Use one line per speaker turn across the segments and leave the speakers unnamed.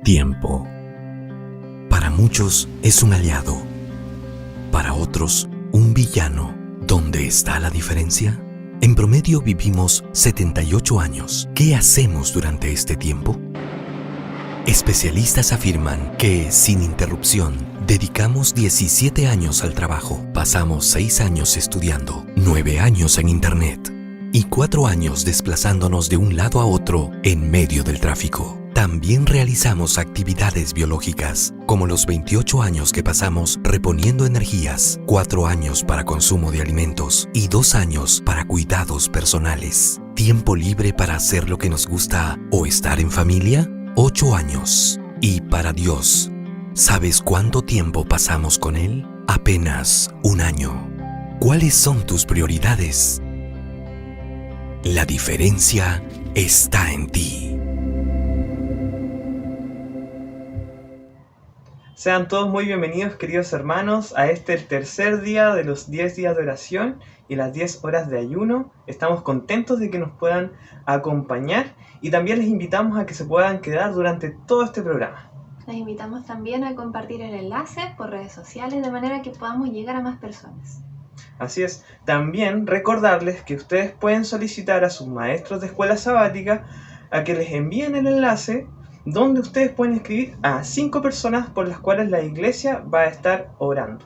Tiempo. Para muchos es un aliado, para otros un villano. ¿Dónde está la diferencia? En promedio vivimos 78 años. ¿Qué hacemos durante este tiempo? Especialistas afirman que, sin interrupción, dedicamos 17 años al trabajo, pasamos 6 años estudiando, 9 años en Internet y 4 años desplazándonos de un lado a otro en medio del tráfico. También realizamos actividades biológicas, como los 28 años que pasamos reponiendo energías, 4 años para consumo de alimentos y 2 años para cuidados personales. ¿Tiempo libre para hacer lo que nos gusta o estar en familia? 8 años. Y para Dios, ¿sabes cuánto tiempo pasamos con Él? Apenas 1 año. ¿Cuáles son tus prioridades? La diferencia está en ti.
Sean todos muy bienvenidos, queridos hermanos, a el tercer día de los 10 días de oración y las 10 horas de ayuno. Estamos contentos de que nos puedan acompañar y también les invitamos a que se puedan quedar durante todo este programa.
Les invitamos también a compartir el enlace por redes sociales de manera que podamos llegar a más personas.
Así es, también recordarles que ustedes pueden solicitar a sus maestros de escuela sabática a que les envíen el enlace donde ustedes pueden escribir a 5 personas por las cuales la iglesia va a estar orando.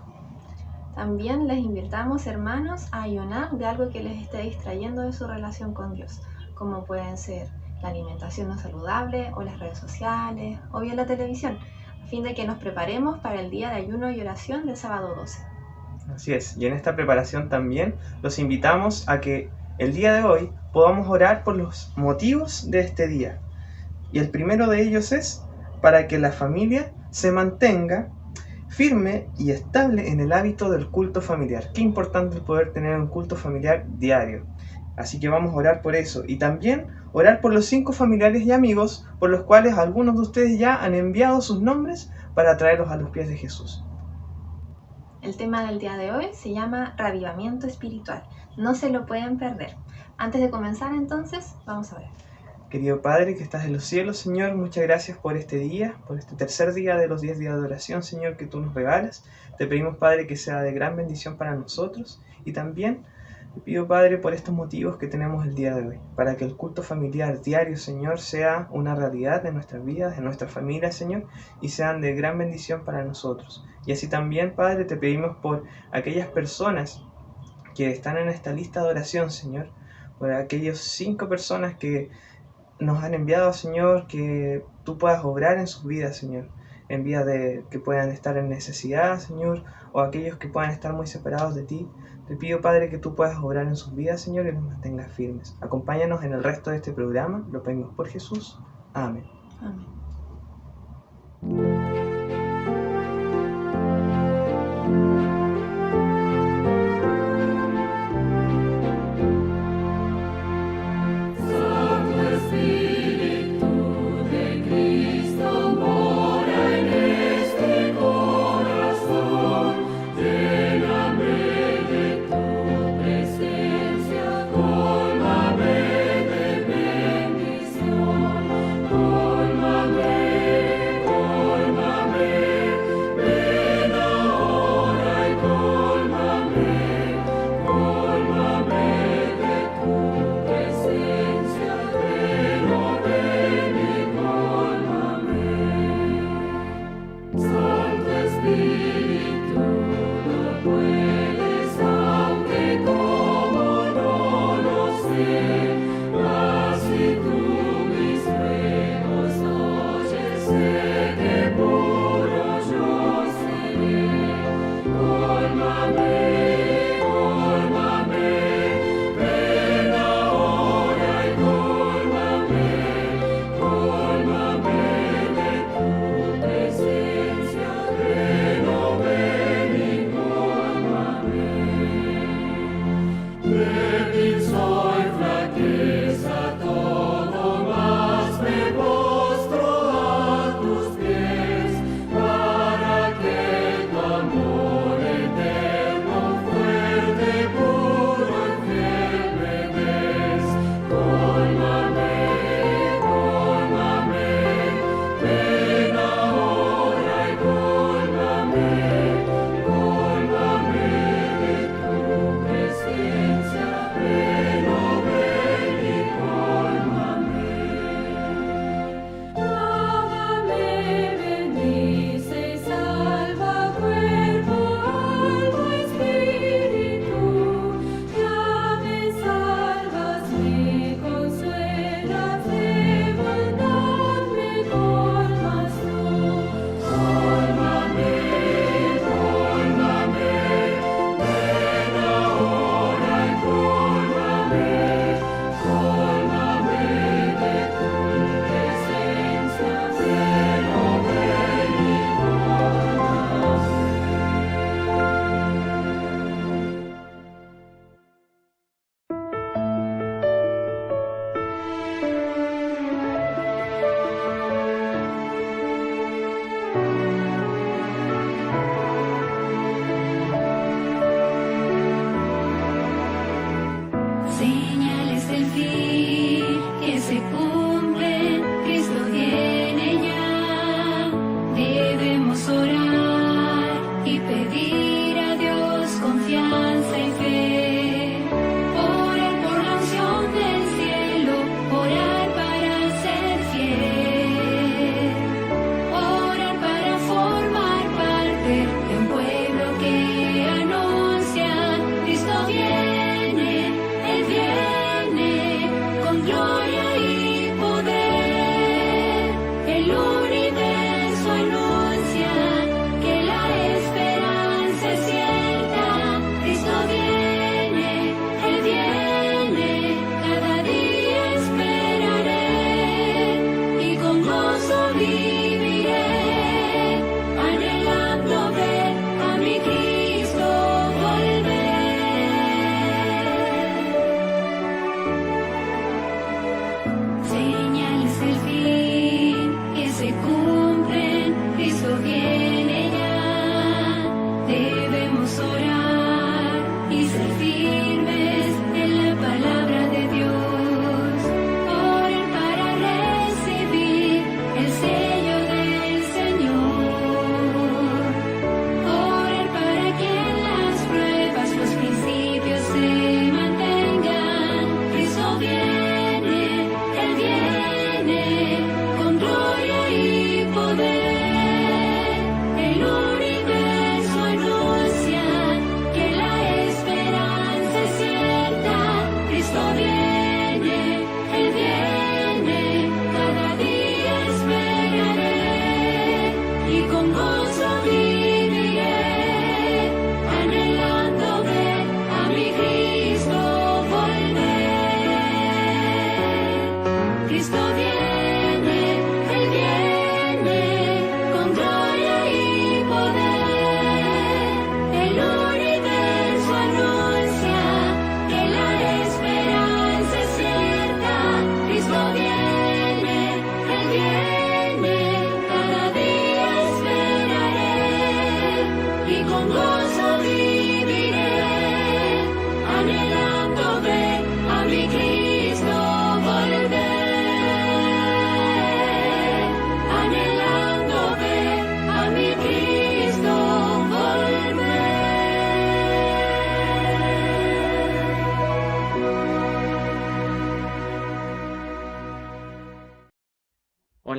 También les invitamos, hermanos, a ayunar de algo que les esté distrayendo de su relación con Dios, como pueden ser la alimentación no saludable o las redes sociales o bien la televisión, a fin de que nos preparemos para el día de ayuno y oración del sábado 12.
Así es, y en esta preparación también los invitamos a que el día de hoy podamos orar por los motivos de este día. Y el primero de ellos es para que la familia se mantenga firme y estable en el hábito del culto familiar. Qué importante el poder tener un culto familiar diario. Así que vamos a orar por eso. Y también orar por los 5 familiares y amigos por los cuales algunos de ustedes ya han enviado sus nombres para traerlos a los pies de Jesús.
El tema del día de hoy se llama Reavivamiento Espiritual. No se lo pueden perder. Antes de comenzar entonces, vamos a ver.
Querido Padre que estás en los cielos, Señor, muchas gracias por este día, por este tercer día de los 10 días de oración, Señor, que tú nos regalas. Te pedimos, Padre, que sea de gran bendición para nosotros y también te pido, Padre, por estos motivos que tenemos el día de hoy, para que el culto familiar diario, Señor, sea una realidad de nuestras vidas, de nuestra familia, Señor, y sean de gran bendición para nosotros. Y así también, Padre, te pedimos por aquellas personas que están en esta lista de oración, Señor, por aquellos 5 personas que nos han enviado, Señor, que tú puedas obrar en sus vidas, Señor, en vida de que puedan estar en necesidad, Señor, o aquellos que puedan estar muy separados de ti. Te pido, Padre, que tú puedas obrar en sus vidas, Señor, y los mantengas firmes. Acompáñanos en el resto de este programa, lo pedimos por Jesús. Amén.
Amén.
Colmame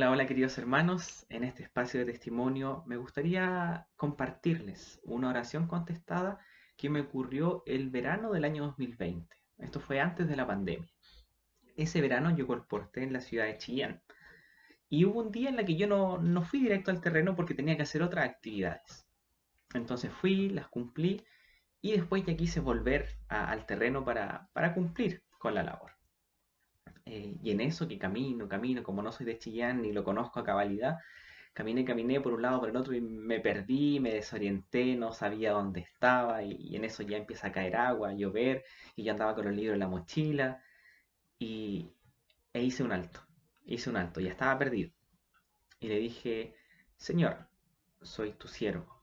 Hola, hola queridos hermanos. En este espacio de testimonio me gustaría compartirles una oración contestada que me ocurrió el verano del año 2020. Esto fue antes de la pandemia. Ese verano yo colporté en la ciudad de Chillán y hubo un día en la que yo no fui directo al terreno porque tenía que hacer otras actividades. Entonces fui, las cumplí y después ya quise volver al terreno para cumplir con la labor. Y en eso que camino, como no soy de Chillán ni lo conozco a cabalidad, caminé por un lado, por el otro y me perdí, me desorienté, no sabía dónde estaba y en eso ya empieza a caer agua, a llover y yo andaba con los libros en la mochila y, e hice un alto, ya estaba perdido. Y le dije, Señor, soy tu siervo.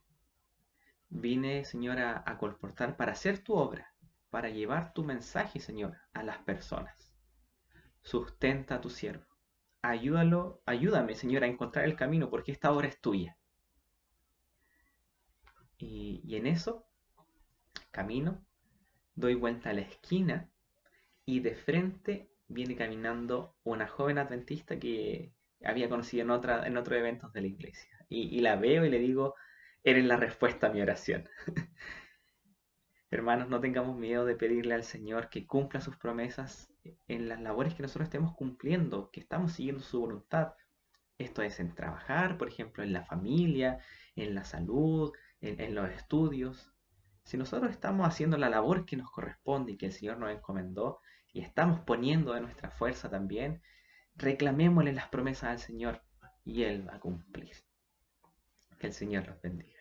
Vine, Señor, a colportar para hacer tu obra, para llevar tu mensaje, Señor, a las personas. Sustenta a tu siervo. Ayúdame, Señor, a encontrar el camino, porque esta obra es tuya. Y en eso, camino, doy vuelta a la esquina y de frente viene caminando una joven adventista que había conocido en otros eventos de la iglesia. Y la veo y le digo, eres la respuesta a mi oración. Hermanos, no tengamos miedo de pedirle al Señor que cumpla sus promesas en las labores que nosotros estemos cumpliendo, que estamos siguiendo su voluntad. Esto es en trabajar, por ejemplo, en la familia, en la salud, en los estudios. Si nosotros estamos haciendo la labor que nos corresponde y que el Señor nos encomendó y estamos poniendo de nuestra fuerza también, reclamémosle las promesas al Señor y Él va a cumplir. Que el Señor los bendiga.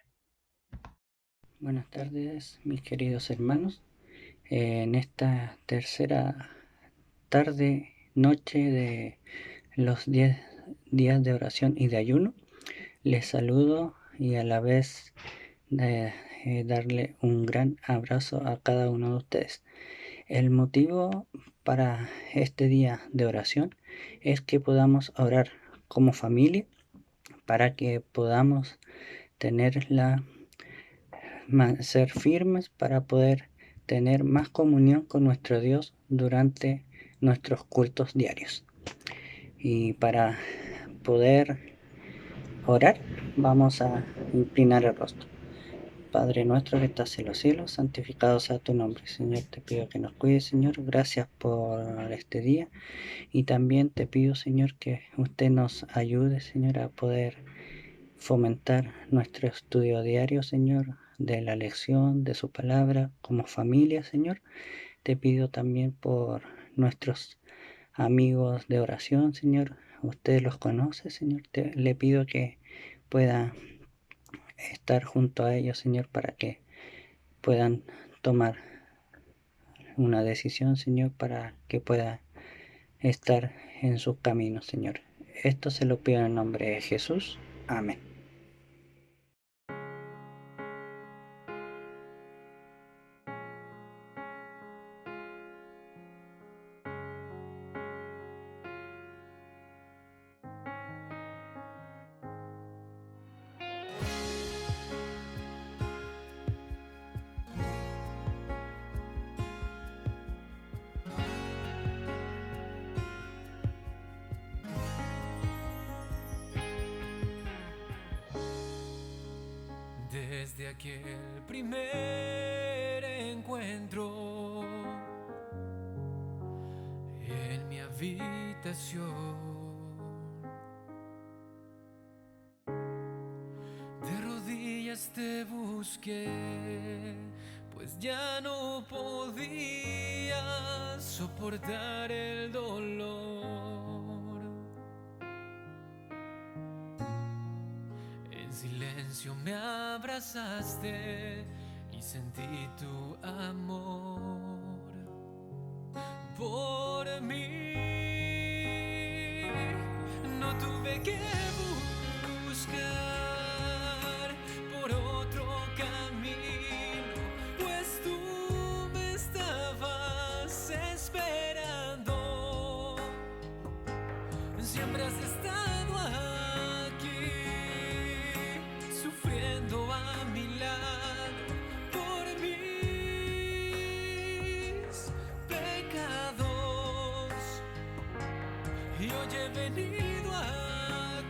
Buenas tardes, mis queridos hermanos. En esta tercera noche de los 10 días de oración y de ayuno, les saludo y a la vez darle un gran abrazo a cada uno de ustedes. El motivo para este día de oración es que podamos orar como familia para que podamos ser firmes para poder tener más comunión con nuestro Dios durante nuestros cultos diarios. Y para poder orar, vamos a inclinar el rostro. Padre nuestro que estás en los cielos, santificado sea tu nombre. Señor, te pido que nos cuides, Señor. Gracias por este día. Y también te pido, Señor, que usted nos ayude, Señor, a poder fomentar nuestro estudio diario, Señor, de la lección, de su palabra, como familia, Señor. Te pido también por nuestros amigos de oración, Señor. Usted los conoce, Señor. Le pido que pueda estar junto a ellos, Señor, para que puedan tomar una decisión, Señor, para que pueda estar en sus caminos, Señor. Esto se lo pido en el nombre de Jesús. Amén.
Desde aquel primer encuentro en mi habitación, de rodillas te busqué, pues ya no podía soportar el dolor. En silencio me abrazaste y sentí tu amor por mí. No tuve que buscar por otro camino, pues tú me estabas esperando. Siempre has estado aquí, sufriendo a mi lado por mis pecados. Y hoy he venido a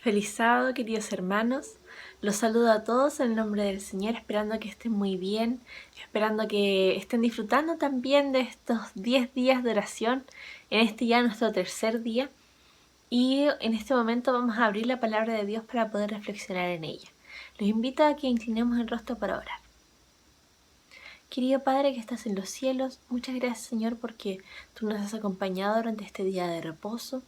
Feliz sábado, queridos hermanos. Los saludo a todos en el nombre del Señor, esperando que estén muy bien, esperando que estén disfrutando también de estos 10 días de oración, en este ya nuestro tercer día. Y en este momento vamos a abrir la palabra de Dios para poder reflexionar en ella. Los invito a que inclinemos el rostro para orar. Querido Padre que estás en los cielos, muchas gracias Señor porque tú nos has acompañado durante este día de reposo.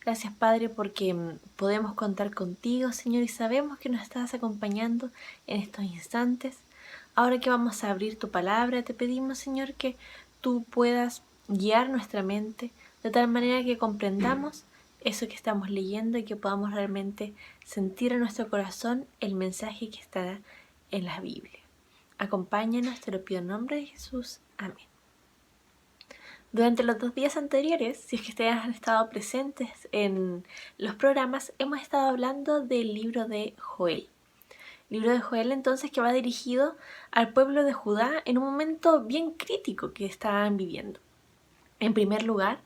Gracias Padre porque podemos contar contigo Señor y sabemos que nos estás acompañando en estos instantes. Ahora que vamos a abrir tu palabra, te pedimos Señor que tú puedas guiar nuestra mente de tal manera que comprendamos eso que estamos leyendo y que podamos realmente sentir en nuestro corazón el mensaje que está en la Biblia. Acompáñanos, te lo pido en nombre de Jesús. Amén. Durante los 2 días anteriores, si es que ustedes han estado presentes en los programas, hemos estado hablando del libro de Joel. Libro de Joel entonces que va dirigido al pueblo de Judá en un momento bien crítico que estaban viviendo. En primer lugar,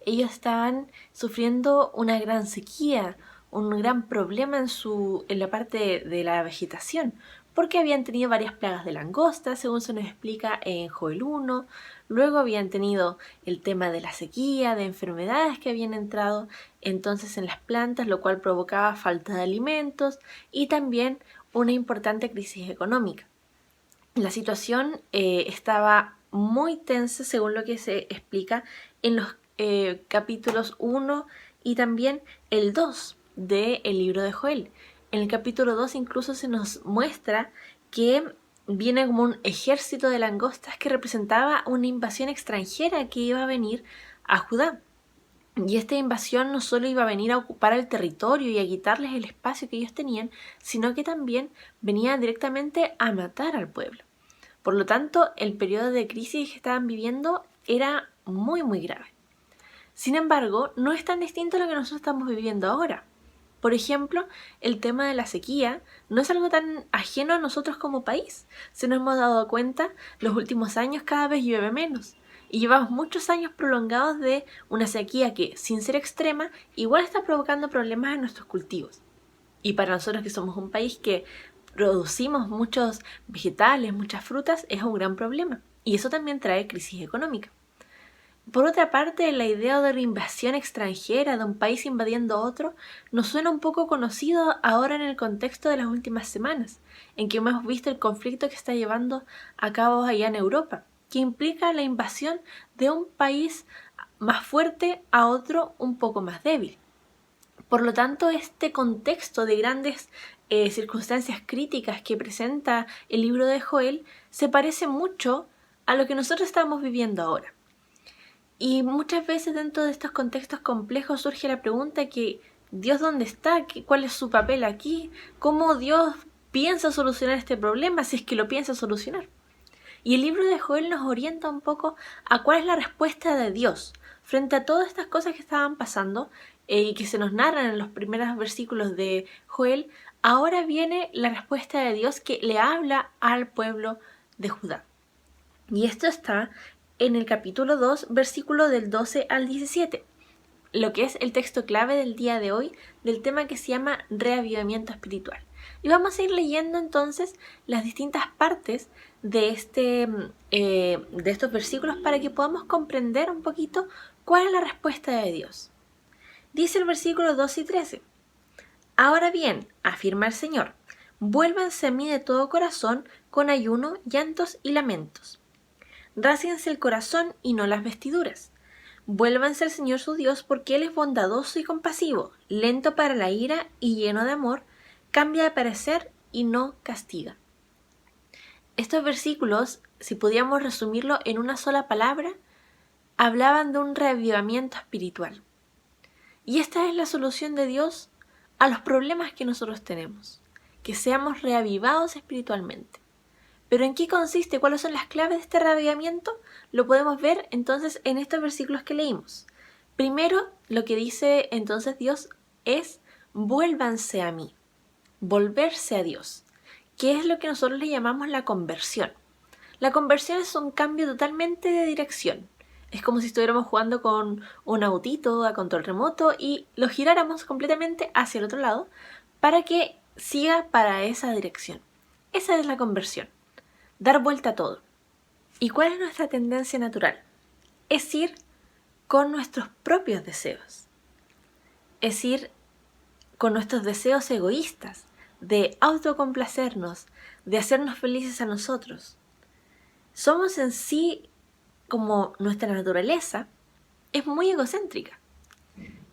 ellos estaban sufriendo una gran sequía, un gran problema en la parte de la vegetación, porque habían tenido varias plagas de langostas, según se nos explica en Joel 1, luego habían tenido el tema de la sequía, de enfermedades que habían entrado entonces en las plantas, lo cual provocaba falta de alimentos y también una importante crisis económica. La situación estaba muy tensa según lo que se explica en los capítulos 1 y también el 2 del libro de Joel. En el capítulo 2 incluso se nos muestra que viene como un ejército de langostas que representaba una invasión extranjera que iba a venir a Judá. Y esta invasión no solo iba a venir a ocupar el territorio y a quitarles el espacio que ellos tenían, sino que también venía directamente a matar al pueblo. Por lo tanto, el periodo de crisis que estaban viviendo era muy, muy grave. Sin embargo, no es tan distinto a lo que nosotros estamos viviendo ahora. Por ejemplo, el tema de la sequía no es algo tan ajeno a nosotros como país. Se nos hemos dado cuenta, los últimos años cada vez llueve menos. Y llevamos muchos años prolongados de una sequía que, sin ser extrema, igual está provocando problemas en nuestros cultivos. Y para nosotros que somos un país que producimos muchos vegetales, muchas frutas, es un gran problema. Y eso también trae crisis económica. Por otra parte, la idea de la invasión extranjera, de un país invadiendo otro, nos suena un poco conocido ahora en el contexto de las últimas semanas, en que hemos visto el conflicto que está llevando a cabo allá en Europa, que implica la invasión de un país más fuerte a otro un poco más débil. Por lo tanto, este contexto de grandes circunstancias críticas que presenta el libro de Joel se parece mucho a lo que nosotros estamos viviendo ahora. Y muchas veces dentro de estos contextos complejos surge la pregunta que ¿Dios dónde está? ¿Cuál es su papel aquí? ¿Cómo Dios piensa solucionar este problema si es que lo piensa solucionar? Y el libro de Joel nos orienta un poco a cuál es la respuesta de Dios frente a todas estas cosas que estaban pasando y que se nos narran en los primeros versículos de Joel. Ahora viene la respuesta de Dios que le habla al pueblo de Judá. Y esto está en el capítulo 2, versículo del 12 al 17, lo que es el texto clave del día de hoy del tema que se llama reavivamiento espiritual. Y vamos a ir leyendo entonces las distintas partes de estos versículos para que podamos comprender un poquito cuál es la respuesta de Dios. Dice el versículo 12 y 13. Ahora bien, afirma el Señor, vuélvanse a mí de todo corazón con ayuno, llantos y lamentos. Rásguense el corazón y no las vestiduras. Vuélvanse al Señor su Dios porque Él es bondadoso y compasivo, lento para la ira y lleno de amor, cambia de parecer y no castiga. Estos versículos, si pudiéramos resumirlo en una sola palabra, hablaban de un reavivamiento espiritual. Y esta es la solución de Dios a los problemas que nosotros tenemos, que seamos reavivados espiritualmente. ¿Pero en qué consiste? ¿Cuáles son las claves de este reavivamiento? Lo podemos ver entonces en estos versículos que leímos. Primero, lo que dice entonces Dios es vuélvanse a mí, volverse a Dios, que es lo que nosotros le llamamos la conversión. La conversión es un cambio totalmente de dirección. Es como si estuviéramos jugando con un autito a control remoto y lo giráramos completamente hacia el otro lado para que siga para esa dirección. Esa es la conversión, dar vuelta a todo. ¿Y cuál es nuestra tendencia natural? Es ir con nuestros propios deseos. Es ir con nuestros deseos egoístas, de autocomplacernos, de hacernos felices a nosotros. Somos en sí, como nuestra naturaleza, es muy egocéntrica.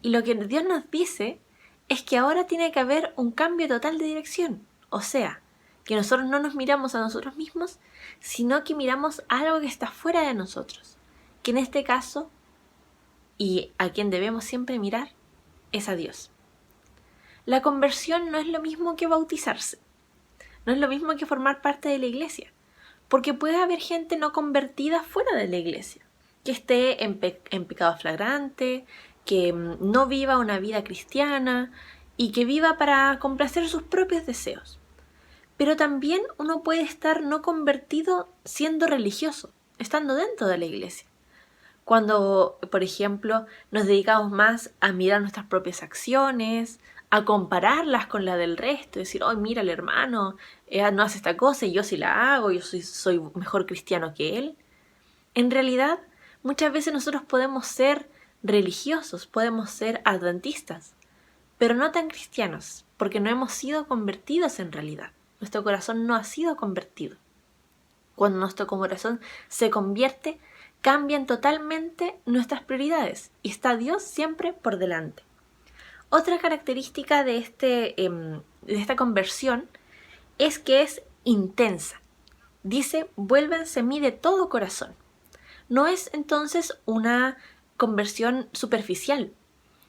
Y lo que Dios nos dice es que ahora tiene que haber un cambio total de dirección. O sea, que nosotros no nos miramos a nosotros mismos, sino que miramos algo que está fuera de nosotros. Que en este caso, y a quien debemos siempre mirar, es a Dios. La conversión no es lo mismo que bautizarse, no es lo mismo que formar parte de la iglesia, porque puede haber gente no convertida fuera de la iglesia, que esté en pecado flagrante, que no viva una vida cristiana y que viva para complacer sus propios deseos. Pero también uno puede estar no convertido siendo religioso, estando dentro de la iglesia. Cuando, por ejemplo, nos dedicamos más a mirar nuestras propias acciones, a compararlas con la del resto, decir, oh, mira el hermano, no hace esta cosa y yo sí la hago, yo soy mejor cristiano que él. En realidad, muchas veces nosotros podemos ser religiosos, podemos ser adventistas, pero no tan cristianos, porque no hemos sido convertidos en realidad. Nuestro corazón no ha sido convertido. Cuando nuestro corazón se convierte, cambian totalmente nuestras prioridades y está Dios siempre por delante. Otra característica de esta conversión es que es intensa. Dice, vuélvanse a mí de todo corazón. No es entonces una conversión superficial.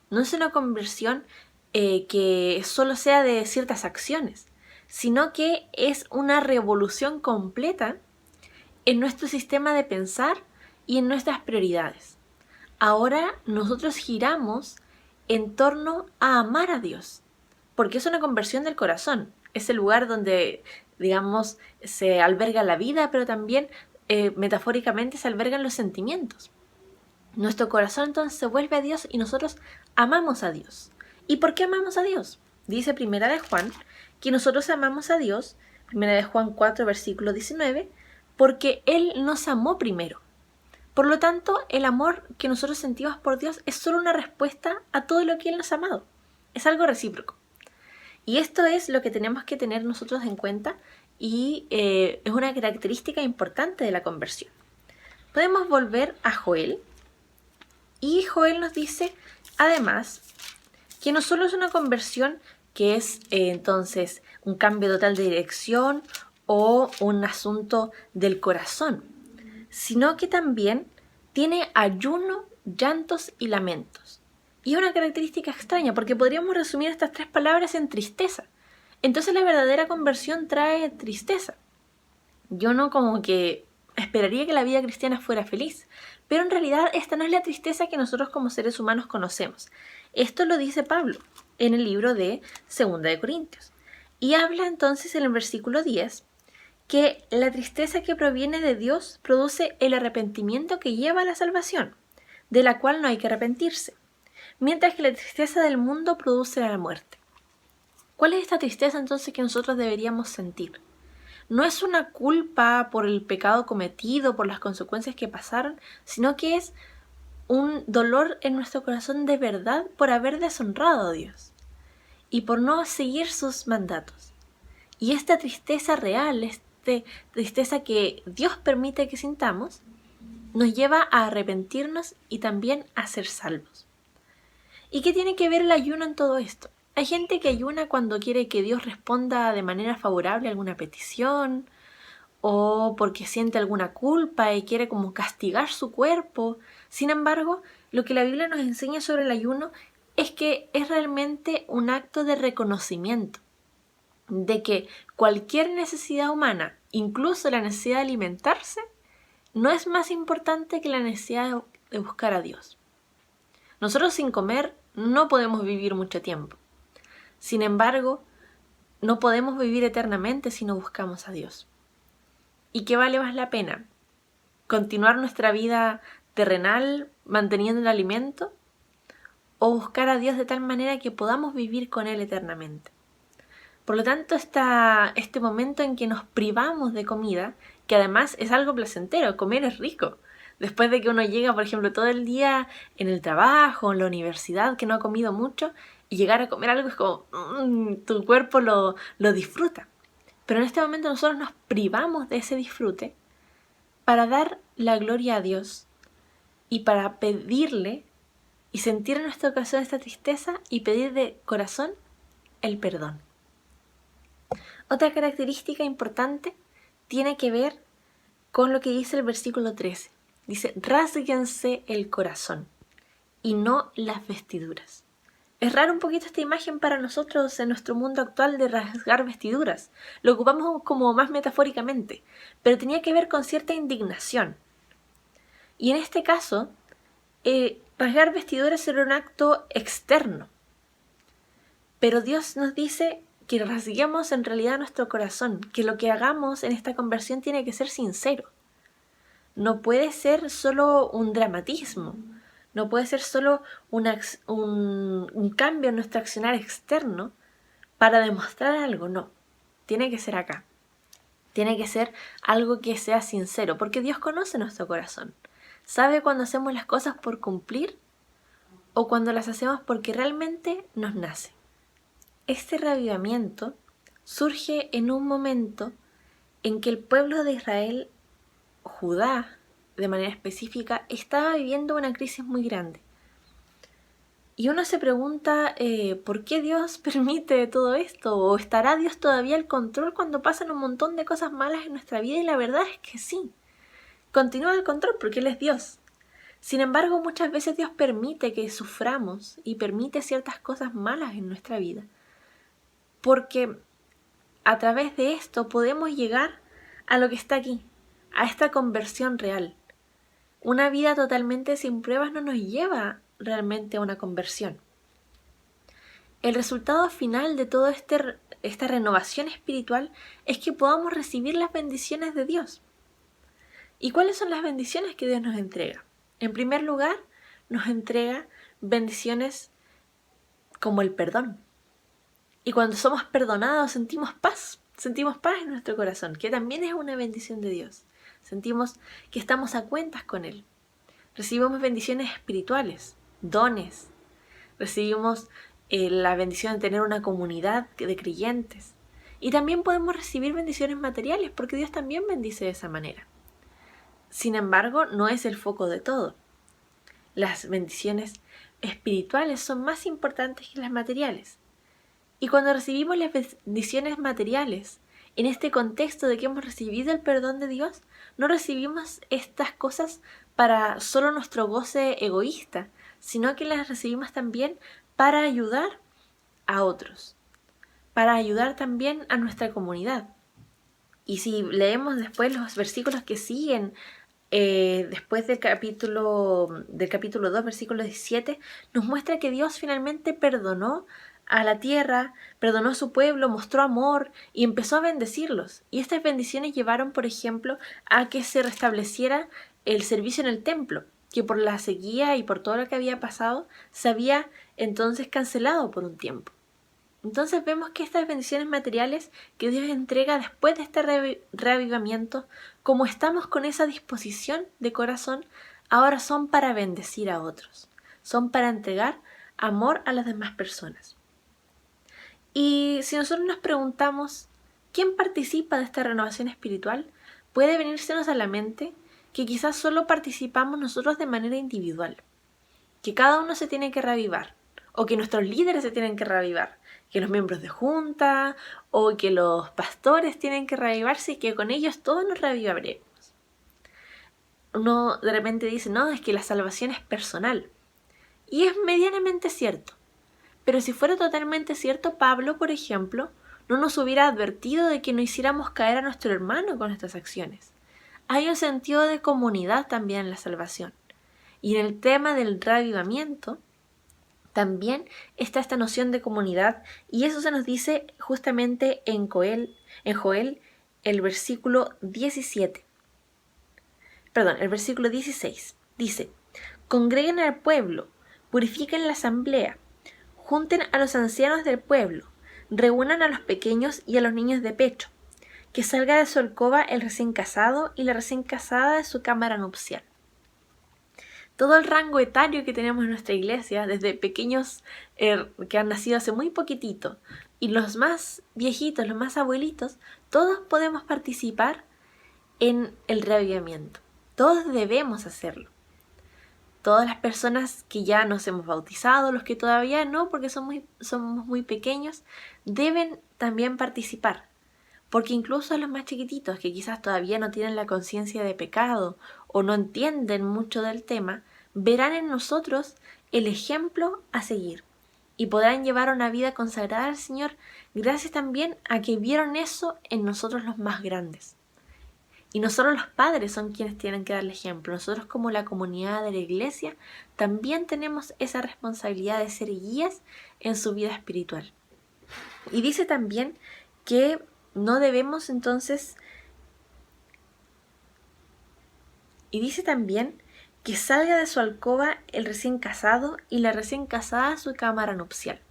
No es una conversión que solo sea de ciertas acciones, sino que es una revolución completa en nuestro sistema de pensar y en nuestras prioridades. Ahora nosotros giramos en torno a amar a Dios, porque es una conversión del corazón. Es el lugar donde, digamos, se alberga la vida, pero también metafóricamente se albergan los sentimientos. Nuestro corazón entonces se vuelve a Dios y nosotros amamos a Dios. ¿Y por qué amamos a Dios? Dice Primera de Juan que nosotros amamos a Dios, Primera de Juan 4, versículo 19, porque Él nos amó primero. Por lo tanto, el amor que nosotros sentimos por Dios es solo una respuesta a todo lo que Él nos ha amado. Es algo recíproco. Y esto es lo que tenemos que tener nosotros en cuenta y es una característica importante de la conversión. Podemos volver a Joel y Joel nos dice, además, que no solo es una conversión que es entonces un cambio total de dirección o un asunto del corazón, sino que también tiene ayuno, llantos y lamentos. Y es una característica extraña porque podríamos resumir estas tres palabras en tristeza. Entonces la verdadera conversión trae tristeza. Yo no como que esperaría que la vida cristiana fuera feliz, pero en realidad esta no es la tristeza que nosotros como seres humanos conocemos. Esto lo dice Pablo en el libro de 2 de Corintios. Y habla entonces en el versículo 10 que la tristeza que proviene de Dios produce el arrepentimiento que lleva a la salvación, de la cual no hay que arrepentirse, mientras que la tristeza del mundo produce la muerte. ¿Cuál es esta tristeza entonces que nosotros deberíamos sentir? No es una culpa por el pecado cometido, por las consecuencias que pasaron, sino que es un dolor en nuestro corazón de verdad por haber deshonrado a Dios y por no seguir sus mandatos. Y esta tristeza real, tristeza que Dios permite que sintamos, nos lleva a arrepentirnos y también a ser salvos. ¿Y qué tiene que ver el ayuno en todo esto? Hay gente que ayuna cuando quiere que Dios responda de manera favorable a alguna petición, o porque siente alguna culpa y quiere como castigar su cuerpo. Sin embargo, lo que la Biblia nos enseña sobre el ayuno es que es realmente un acto de reconocimiento de que cualquier necesidad humana, incluso la necesidad de alimentarse, no es más importante que la necesidad de buscar a Dios. Nosotros sin comer no podemos vivir mucho tiempo. Sin embargo, no podemos vivir eternamente si no buscamos a Dios. ¿Y qué vale más la pena? ¿Continuar nuestra vida terrenal manteniendo el alimento, o buscar a Dios de tal manera que podamos vivir con Él eternamente. Por lo tanto, este momento en que nos privamos de comida, que además es algo placentero, comer es rico. Después de que uno llega, por ejemplo, todo el día en el trabajo, en la universidad, que no ha comido mucho, y llegar a comer algo es como, tu cuerpo lo disfruta. Pero en este momento nosotros nos privamos de ese disfrute para dar la gloria a Dios y para pedirle y sentir en nuestro corazón esta tristeza y pedir de corazón el perdón. Otra característica importante tiene que ver con lo que dice el versículo 13. Dice, rásguense el corazón y no las vestiduras. Es raro un poquito esta imagen para nosotros en nuestro mundo actual de rasgar vestiduras. Lo ocupamos como más metafóricamente, pero tenía que ver con cierta indignación. Y en este caso, rasgar vestiduras era un acto externo. Pero Dios nos dice que rasguemos en realidad nuestro corazón, que lo que hagamos en esta conversión tiene que ser sincero. No puede ser solo un dramatismo, no puede ser solo un cambio en nuestro accionar externo para demostrar algo, no. Tiene que ser acá. Tiene que ser algo que sea sincero, porque Dios conoce nuestro corazón. Sabe cuando hacemos las cosas por cumplir o cuando las hacemos porque realmente nos nace. Este reavivamiento surge en un momento en que el pueblo de Israel, Judá, de manera específica, estaba viviendo una crisis muy grande. Y uno se pregunta, ¿por qué Dios permite todo esto? ¿O estará Dios todavía al control cuando pasan un montón de cosas malas en nuestra vida? Y la verdad es que sí. Continúa el control porque Él es Dios. Sin embargo, muchas veces Dios permite que suframos y permite ciertas cosas malas en nuestra vida. Porque a través de esto podemos llegar a lo que está aquí, a esta conversión real. Una vida totalmente sin pruebas no nos lleva realmente a una conversión. El resultado final de toda esta renovación espiritual es que podamos recibir las bendiciones de Dios. ¿Y cuáles son las bendiciones que Dios nos entrega? En primer lugar, nos entrega bendiciones como el perdón. Y cuando somos perdonados sentimos paz en nuestro corazón, que también es una bendición de Dios. Sentimos que estamos a cuentas con Él. Recibimos bendiciones espirituales, dones. Recibimos la bendición de tener una comunidad de creyentes. Y también podemos recibir bendiciones materiales, porque Dios también bendice de esa manera. Sin embargo, no es el foco de todo. Las bendiciones espirituales son más importantes que las materiales. Y cuando recibimos las bendiciones materiales, en este contexto de que hemos recibido el perdón de Dios, no recibimos estas cosas para solo nuestro goce egoísta, sino que las recibimos también para ayudar a otros, para ayudar también a nuestra comunidad. Y si leemos después los versículos que siguen, después del capítulo 2, versículo 17, nos muestra que Dios finalmente perdonó a la tierra, perdonó a su pueblo, mostró amor y empezó a bendecirlos. Y estas bendiciones llevaron, por ejemplo, a que se restableciera el servicio en el templo, que por la sequía y por todo lo que había pasado, se había entonces cancelado por un tiempo. Entonces vemos que estas bendiciones materiales que Dios entrega después de este reavivamiento, como estamos con esa disposición de corazón, ahora son para bendecir a otros, son para entregar amor a las demás personas. Y si nosotros nos preguntamos, ¿quién participa de esta renovación espiritual? Puede venírsenos a la mente que quizás solo participamos nosotros de manera individual, que cada uno se tiene que reavivar, o que nuestros líderes se tienen que reavivar, que los miembros de junta, o que los pastores tienen que reavivarse y que con ellos todos nos reavivaremos. Uno de repente dice, no, es que la salvación es personal. Y es medianamente cierto. Pero si fuera totalmente cierto, Pablo, por ejemplo, no nos hubiera advertido de que no hiciéramos caer a nuestro hermano con nuestras acciones. Hay un sentido de comunidad también en la salvación. Y en el tema del reavivamiento, también está esta noción de comunidad, y eso se nos dice justamente en Joel, el versículo 16. Dice, congreguen al pueblo, purifiquen la asamblea, junten a los ancianos del pueblo, reúnan a los pequeños y a los niños de pecho, que salga de su alcoba el recién casado y la recién casada de su cámara nupcial. Todo el rango etario que tenemos en nuestra iglesia, desde pequeños que han nacido hace muy poquitito, y los más viejitos, los más abuelitos, todos podemos participar en el reavivamiento. Todos debemos hacerlo. Todas las personas que ya nos hemos bautizado, los que todavía no, porque somos muy pequeños, deben también participar. Porque incluso los más chiquititos, que quizás todavía no tienen la conciencia de pecado o no entienden mucho del tema, verán en nosotros el ejemplo a seguir y podrán llevar una vida consagrada al Señor gracias también a que vieron eso en nosotros los más grandes. Y no solo los padres son quienes tienen que dar el ejemplo, nosotros como la comunidad de la iglesia también tenemos esa responsabilidad de ser guías en su vida espiritual. Y dice también que no debemos entonces, y dice también que salga de su alcoba el recién casado y la recién casada su cámara nupcial.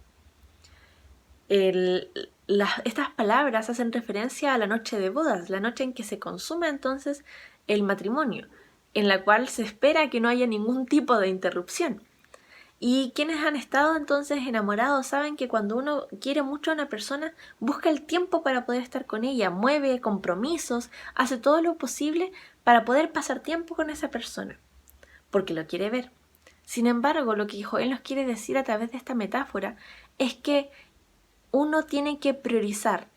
Estas palabras hacen referencia a la noche de bodas, la noche en que se consuma entonces el matrimonio, en la cual se espera que no haya ningún tipo de interrupción. Y quienes han estado entonces enamorados saben que cuando uno quiere mucho a una persona, busca el tiempo para poder estar con ella, mueve compromisos, hace todo lo posible para poder pasar tiempo con esa persona, porque lo quiere ver. Sin embargo, lo que Joel nos quiere decir a través de esta metáfora es que uno tiene que priorizar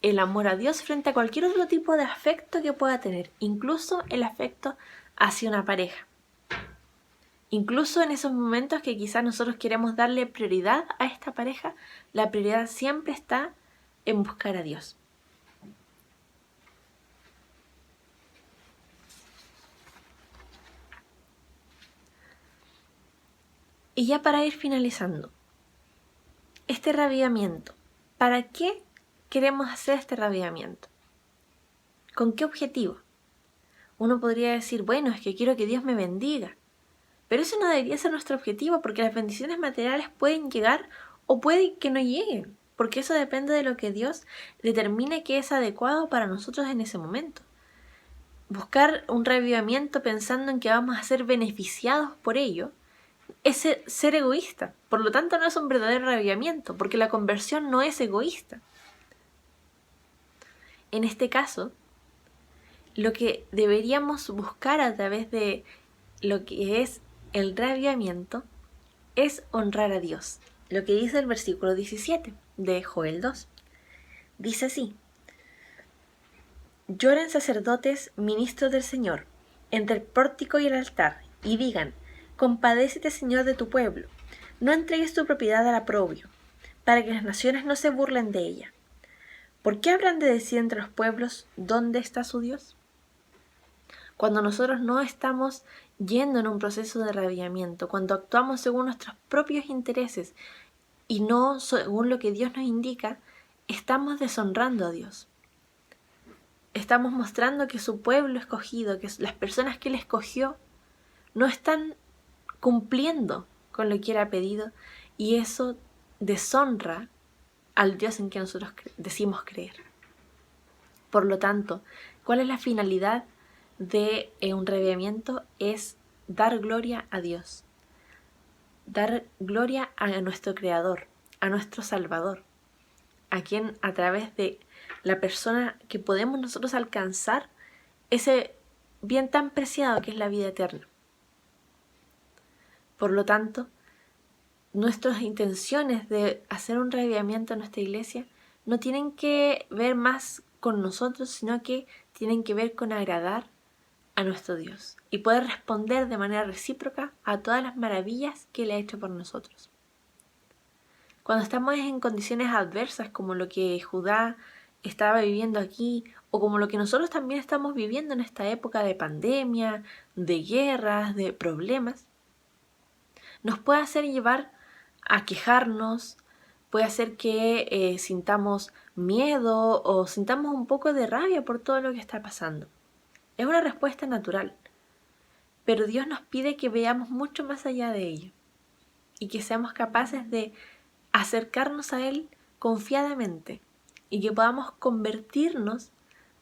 el amor a Dios frente a cualquier otro tipo de afecto que pueda tener, incluso el afecto hacia una pareja. Incluso en esos momentos que quizás nosotros queremos darle prioridad a esta pareja, la prioridad siempre está en buscar a Dios. Y ya para ir finalizando, este reavivamiento, ¿para qué queremos hacer este reavivamiento? ¿Con qué objetivo? Uno podría decir, bueno, es que quiero que Dios me bendiga. Pero eso no debería ser nuestro objetivo, porque las bendiciones materiales pueden llegar o puede que no lleguen, porque eso depende de lo que Dios determine que es adecuado para nosotros en ese momento. Buscar un reavivamiento pensando en que vamos a ser beneficiados por ello es ser egoísta. Por lo tanto, no es un verdadero reavivamiento, porque la conversión no es egoísta. En este caso, lo que deberíamos buscar a través de lo que es el reavivamiento es honrar a Dios. Lo que dice el versículo 17 de Joel 2. Dice así: lloren sacerdotes, ministros del Señor, entre el pórtico y el altar, y digan: compadécete, Señor, de tu pueblo. No entregues tu propiedad al oprobio, para que las naciones no se burlen de ella. ¿Por qué habrán de decir entre los pueblos, ¿dónde está su Dios? Cuando nosotros no estamos yendo en un proceso de reavivamiento, cuando actuamos según nuestros propios intereses y no según lo que Dios nos indica, estamos deshonrando a Dios. Estamos mostrando que su pueblo escogido, que las personas que Él escogió, no están cumpliendo con lo que Él ha pedido, y eso deshonra al Dios en que nosotros decimos creer. Por lo tanto, ¿cuál es la finalidad de un reavivamiento? Es dar gloria a Dios, dar gloria a nuestro Creador, a nuestro Salvador, a quien a través de la persona que podemos nosotros alcanzar ese bien tan preciado que es la vida eterna. Por lo tanto, nuestras intenciones de hacer un reavivamiento en nuestra iglesia no tienen que ver más con nosotros, sino que tienen que ver con agradar a nuestro Dios y poder responder de manera recíproca a todas las maravillas que Él ha hecho por nosotros. Cuando estamos en condiciones adversas como lo que Judá estaba viviendo aquí, o como lo que nosotros también estamos viviendo en esta época de pandemia, de guerras, de problemas, nos puede hacer llevar a quejarnos, puede hacer que sintamos miedo o sintamos un poco de rabia por todo lo que está pasando. Es una respuesta natural. pero Dios nos pide que veamos mucho más allá de ello y que seamos capaces de acercarnos a Él confiadamente y que podamos convertirnos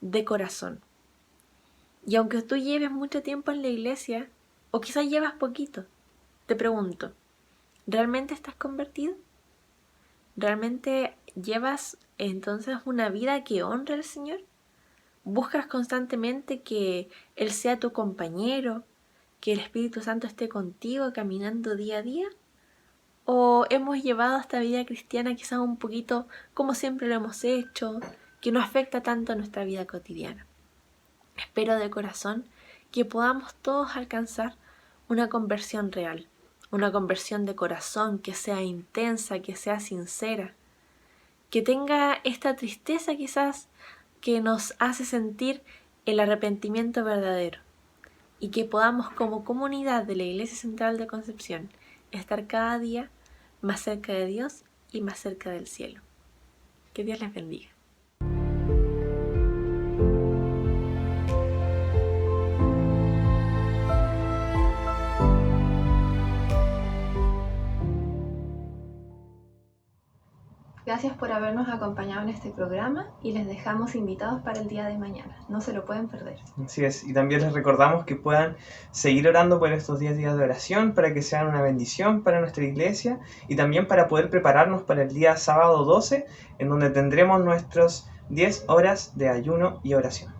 de corazón. Y aunque tú lleves mucho tiempo en la iglesia, o quizás llevas poquito, te pregunto, ¿realmente estás convertido? ¿Realmente llevas entonces una vida que honra al Señor? ¿Buscas constantemente que Él sea tu compañero, que el Espíritu Santo esté contigo caminando día a día? ¿O hemos llevado esta vida cristiana quizás un poquito como siempre lo hemos hecho, que no afecta tanto a nuestra vida cotidiana? Espero de corazón que podamos todos alcanzar una conversión real, una conversión de corazón que sea intensa, que sea sincera, que tenga esta tristeza quizás que nos hace sentir el arrepentimiento verdadero y que podamos como comunidad de la Iglesia Central de Concepción estar cada día más cerca de Dios y más cerca del cielo. Que Dios les bendiga.
Gracias por habernos acompañado en este programa y les dejamos invitados para el día de mañana. No se lo pueden perder.
Así es, y también les recordamos que puedan seguir orando por estos 10 días de oración para que sean una bendición para nuestra iglesia y también para poder prepararnos para el día sábado 12, en donde tendremos nuestros 10 horas de ayuno y oración.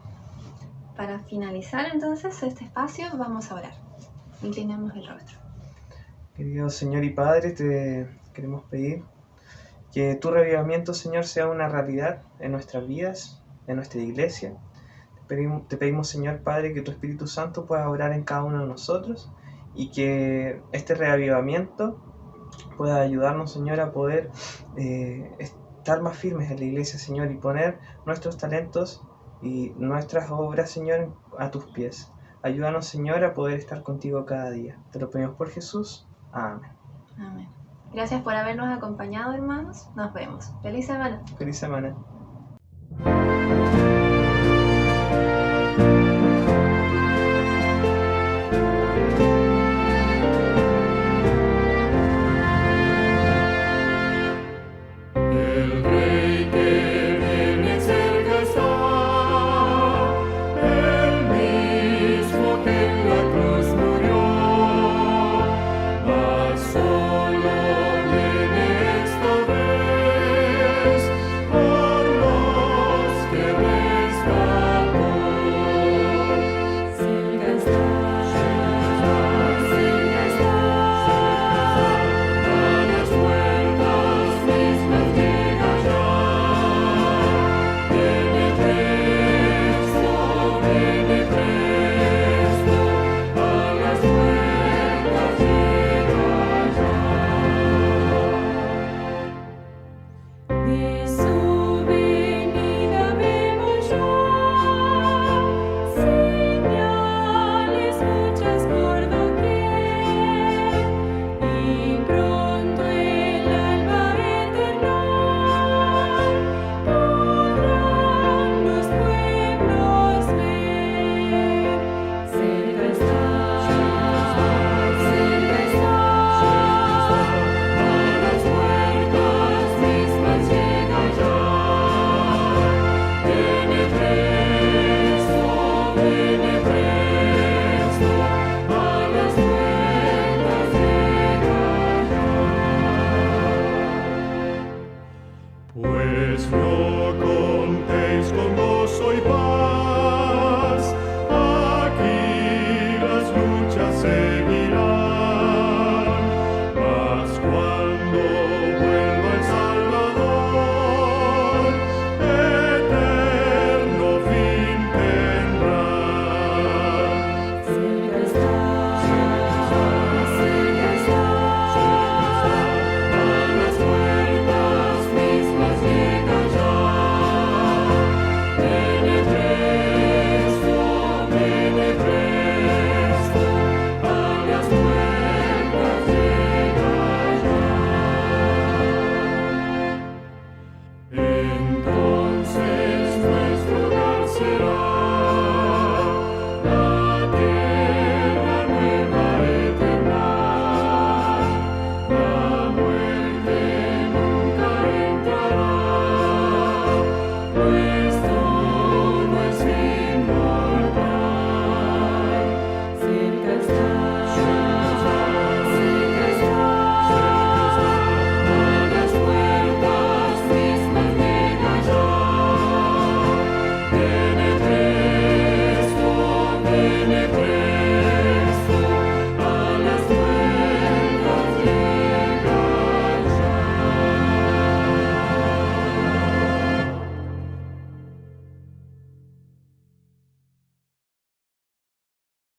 Para finalizar entonces este espacio vamos a orar. Inclinemos el rostro.
Querido Señor y Padre, te queremos pedir que tu revivamiento, Señor, sea una realidad en nuestras vidas, en nuestra iglesia. Te pedimos, Señor Padre, que tu Espíritu Santo pueda obrar en cada uno de nosotros y que este reavivamiento pueda ayudarnos, Señor, a poder estar más firmes en la iglesia, Señor, y poner nuestros talentos y nuestras obras, Señor, a tus pies. Ayúdanos, Señor, a poder estar contigo cada día. Te lo pedimos por Jesús. Amén.
Amén. Gracias por habernos acompañado, hermanos. Nos vemos. Feliz semana.
Feliz semana.